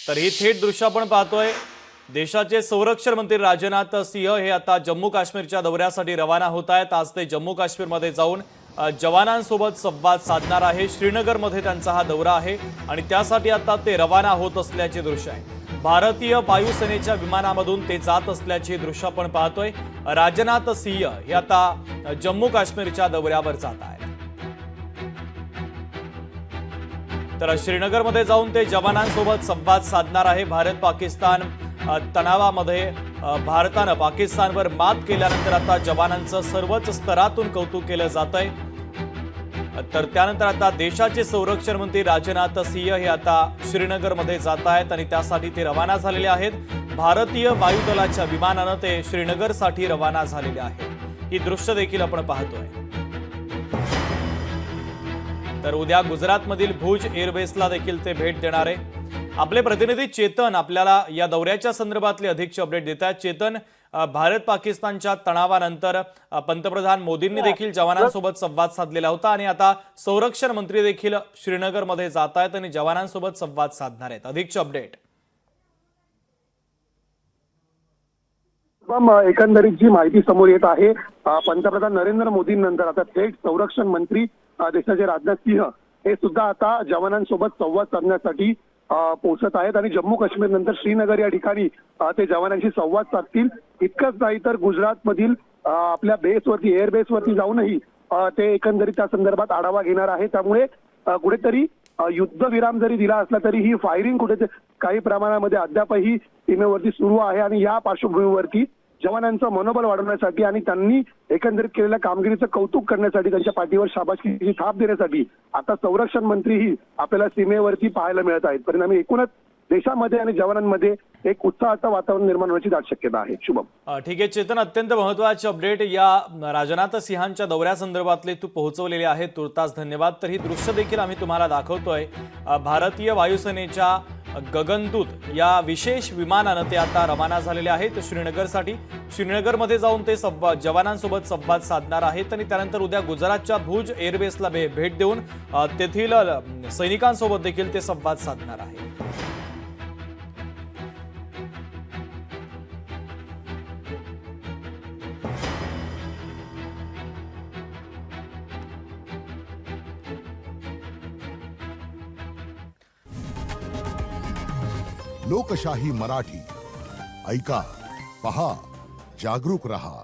तर ही थेट दृश्य आपण पाहतोय। देशाचे संरक्षण मंत्री राजनाथ सिंह हे आता जम्मू काश्मीरच्या दौऱ्यासाठी रवाना होत आहेत। आज ते जम्मू काश्मीरमध्ये जाऊन जवानांसोबत संवाद साधणार आहे। श्रीनगरमध्ये त्यांचा हा दौरा आहे आणि त्यासाठी आता ते रवाना होत असल्याचे दृश्य आहे। भारतीय वायुसेनेच्या विमानामधून ते जात असल्याचे दृश्य आपण पाहतोय। राजनाथ सिंह हे आता जम्मू काश्मीरच्या दौऱ्यावर जात आहेत। तर श्रीनगरमध्ये जाऊन ते जवानांसोबत संवाद साधणार आहे। भारत पाकिस्तान तणावामध्ये भारताने पाकिस्तानवर मात केल्यानंतर आता जवानांचं सर्वच स्तरातून कौतुक केलं जातंय। तर त्यानंतर आता देशाचे संरक्षण मंत्री राजनाथ सिंह हे आता श्रीनगरमध्ये जात आहेत आणि त्यासाठी ते रवाना झालेले आहेत। भारतीय वायुदलाच्या विमानाने ते श्रीनगरसाठी रवाना झालेले आहेत। ही दृश्य देखील आपण पाहतोय। तर उद्या गुजरातमधील भुज एअरबेसला देखील ते भेट देणार आहे। आपले प्रतिनिधी चेतन आपल्याला या दौऱ्याच्या संदर्भातले अधिकची अपडेट देतात। चेतन, भारत पाकिस्तानच्या तणावानंतर पंतप्रधान मोदींनी देखील जवानांसोबत संवाद साधलेला होता आणि आता संरक्षण मंत्री देखील श्रीनगरमध्ये जात आहेत आणि जवानांसोबत संवाद साधणार आहेत। अधिकची अपडेट। एकंदरीत जी माहिती समोर येत आहे, पंतप्रधान नरेंद्र मोदींनंतर आता थेट संरक्षण मंत्री देशाचे राजनाथ सिंह हे सुद्धा आता जवानांसोबत संवाद साधण्यासाठी पोहोचत आहेत आणि जम्मू काश्मीर नंतर श्रीनगर या ठिकाणी ते जवानांशी संवाद साधतील। इतकंच नाही तर गुजरातमधील आपल्या बेसवरती एअर बेसवरती जाऊनही ते एकंदरीत त्या संदर्भात आढावा घेणार आहे। त्यामुळे कुठेतरी युद्धविराम जरी दिला असला तरी ही फायरिंग कुठेतरी काही प्रमाणामध्ये अद्यापही सीमेवरती सुरू आहे आणि या पार्श्वभूमीवरती जवानांचं मनोबल वाढवण्यासाठी आणि त्यांनी एकंदरीत केलेल्या कामगिरीचं कौतुक करण्यासाठी, त्यांच्या पाठीवर शाबासकीची थाप देण्यासाठी आता संरक्षण मंत्रीही आपल्याला सीमेवरती पाहायला मिळत आहेत। परिणामी एकूणच देशामध्ये आणि जवानांमध्ये एक उत्साहाचं वातावरण निर्माण होण्याची दाट शक्यता आहे। शुभम। ठीक आहे चेतन, अत्यंत महत्त्वाची अपडेट या राजनाथ सिंहांच्या दौऱ्यासंदर्भातले तू पोहोचवलेले आहे, तुर्तास धन्यवाद। तर ही दृश्य देखील आम्ही तुम्हाला दाखवतोय। भारतीय वायुसेनेच्या गगनदूत या विशेष विमानाने ते आता रवाना झालेले आहेत श्रीनगरसाठी। श्रीनगरमध्ये जाऊन ते जवानांसोबत संवाद साधणार आहेत आणि त्यानंतर उद्या गुजरातच्या भुज एअरबेसला भेट देऊन तेथील सैनिकांसोबत देखील ते संवाद साधणार आहेत। लोकशाही मराठी ऐका, पहा, जागरूक रहा।